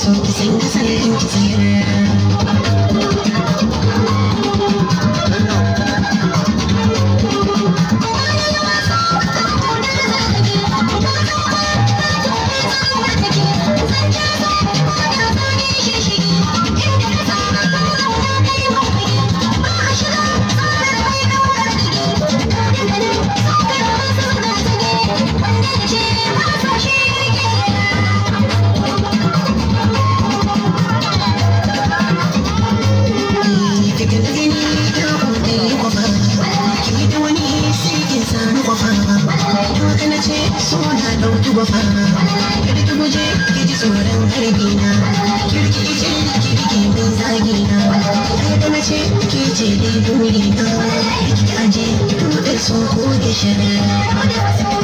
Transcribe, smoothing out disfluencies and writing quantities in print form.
so ki san da sanin ki tsayar wafa kirki guje ki ji tsoron harbina kirki ce kirki bin zagina ai da mace ke ce dai burina ki aje to da so ko da shara